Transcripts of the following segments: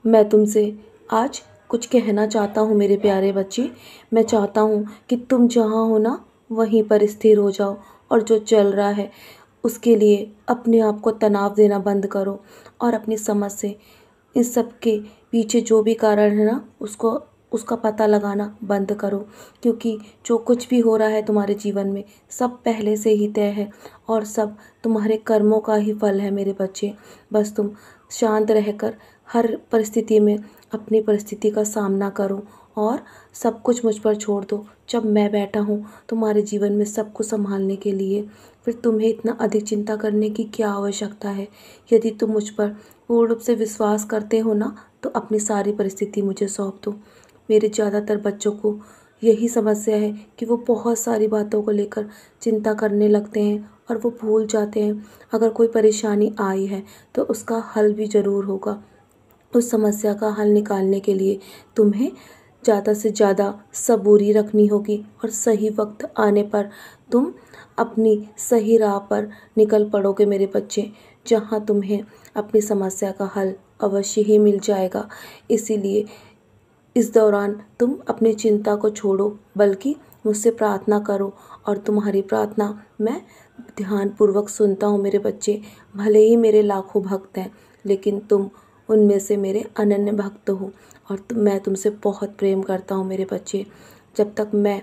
मैं तुमसे आज कुछ कहना चाहता हूँ मेरे प्यारे बच्चे। मैं चाहता हूँ कि तुम जहाँ हो ना वहीं पर स्थिर हो जाओ और जो चल रहा है उसके लिए अपने आप को तनाव देना बंद करो और अपनी समझ से इस सब के पीछे जो भी कारण है ना उसका पता लगाना बंद करो, क्योंकि जो कुछ भी हो रहा है तुम्हारे जीवन में सब पहले से ही तय है और सब तुम्हारे कर्मों का ही फल है मेरे बच्चे। बस तुम शांत रहकर हर परिस्थिति में अपनी परिस्थिति का सामना करो और सब कुछ मुझ पर छोड़ दो। जब मैं बैठा हूँ तुम्हारे जीवन में सब कुछ संभालने के लिए, फिर तुम्हें इतना अधिक चिंता करने की क्या आवश्यकता है। यदि तुम मुझ पर पूर्ण रूप से विश्वास करते हो ना तो अपनी सारी परिस्थिति मुझे सौंप दो। मेरे ज़्यादातर बच्चों को यही समस्या है कि वो बहुत सारी बातों को लेकर चिंता करने लगते हैं और वो भूल जाते हैं अगर कोई परेशानी आई है तो उसका हल भी ज़रूर होगा। उस समस्या का हल निकालने के लिए तुम्हें ज़्यादा से ज़्यादा सबूरी रखनी होगी और सही वक्त आने पर तुम अपनी सही राह पर निकल पड़ोगे मेरे बच्चे, जहाँ तुम्हें अपनी समस्या का हल अवश्य ही मिल जाएगा। इसीलिए इस दौरान तुम अपनी चिंता को छोड़ो, बल्कि मुझसे प्रार्थना करो और तुम्हारी प्रार्थना मैं ध्यानपूर्वक सुनता हूँ मेरे बच्चे। भले ही मेरे लाखों भक्त हैं लेकिन तुम उनमें से मेरे अनन्य भक्त हो और मैं तुमसे बहुत प्रेम करता हूँ मेरे बच्चे। जब तक मैं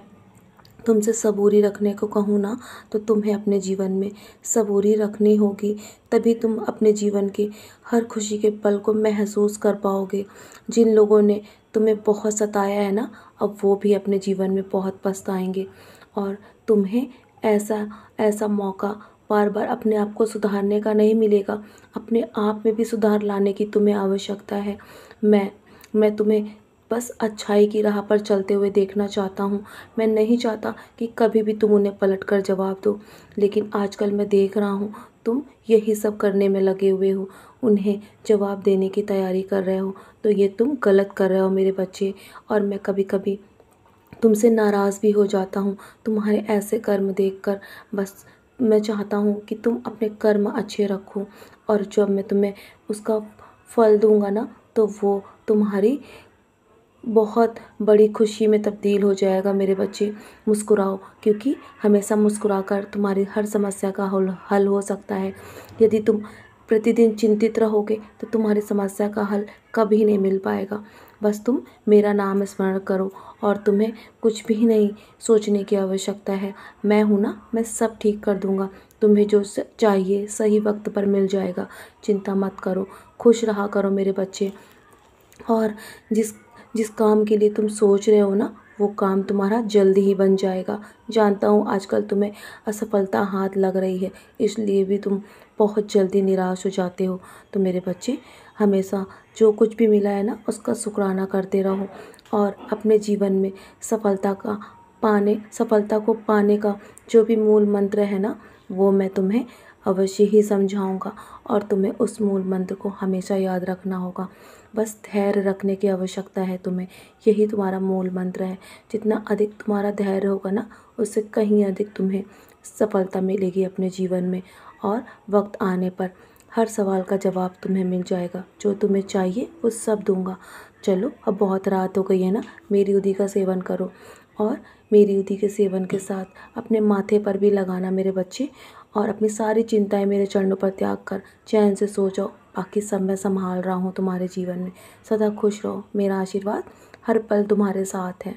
तुमसे सबूरी रखने को कहूँ ना तो तुम्हें अपने जीवन में सबूरी रखनी होगी, तभी तुम अपने जीवन के हर खुशी के पल को महसूस कर पाओगे। जिन लोगों ने तुम्हें बहुत सताया है ना, अब वो भी अपने जीवन में बहुत पछताएंगे और तुम्हें ऐसा ऐसा मौका बार बार अपने आप को सुधारने का नहीं मिलेगा। अपने आप में भी सुधार लाने की तुम्हें आवश्यकता है। मैं तुम्हें बस अच्छाई की राह पर चलते हुए देखना चाहता हूँ। मैं नहीं चाहता कि कभी भी तुम उन्हें पलट कर जवाब दो, लेकिन आजकल मैं देख रहा हूँ तुम यही सब करने में लगे हुए हो, उन्हें जवाब देने की तैयारी कर रहे हो। तो ये तुम गलत कर रहे हो मेरे बच्चे, और मैं कभी कभी तुमसे नाराज़ भी हो जाता हूँ तुम्हारे ऐसे कर्म देखकर। बस मैं चाहता हूँ कि तुम अपने कर्म अच्छे रखो और जब मैं तुम्हें उसका फल दूंगा ना तो वो तुम्हारी बहुत बड़ी खुशी में तब्दील हो जाएगा मेरे बच्चे। मुस्कुराओ, क्योंकि हमेशा मुस्कुराकर तुम्हारी हर समस्या का हल हो सकता है। यदि तुम प्रतिदिन चिंतित रहोगे तो तुम्हारी समस्या का हल कभी नहीं मिल पाएगा। बस तुम मेरा नाम स्मरण करो और तुम्हें कुछ भी नहीं सोचने की आवश्यकता है। मैं हूँ ना, मैं सब ठीक कर दूँगा। तुम्हें जो चाहिए सही वक्त पर मिल जाएगा। चिंता मत करो, खुश रहा करो मेरे बच्चे। और जिस जिस काम के लिए तुम सोच रहे हो ना वो काम तुम्हारा जल्दी ही बन जाएगा। जानता हूँ आजकल तुम्हें असफलता हाथ लग रही है, इसलिए भी तुम बहुत जल्दी निराश हो जाते हो। तो मेरे बच्चे, हमेशा जो कुछ भी मिला है ना उसका शुक्राना करते रहो और अपने जीवन में सफलता को पाने का जो भी मूल मंत्र है ना वो मैं तुम्हें अवश्य ही समझाऊंगा और तुम्हें उस मूल मंत्र को हमेशा याद रखना होगा। बस धैर्य रखने की आवश्यकता है तुम्हें, यही तुम्हारा मूल मंत्र है। जितना अधिक तुम्हारा धैर्य होगा ना उससे कहीं अधिक तुम्हें सफलता मिलेगी अपने जीवन में, और वक्त आने पर हर सवाल का जवाब तुम्हें मिल जाएगा। जो तुम्हें चाहिए वो सब दूंगा। चलो, अब बहुत रात हो गई है ना, मेरी उदी का सेवन करो और मेरी उदी के सेवन के साथ अपने माथे पर भी लगाना मेरे बच्चे, और अपनी सारी चिंताएं मेरे चरणों पर त्याग कर चैन से सो जाओ। बाकी सब मैं संभाल रहा हूँ तुम्हारे जीवन में। सदा खुश रहो, मेरा आशीर्वाद हर पल तुम्हारे साथ है।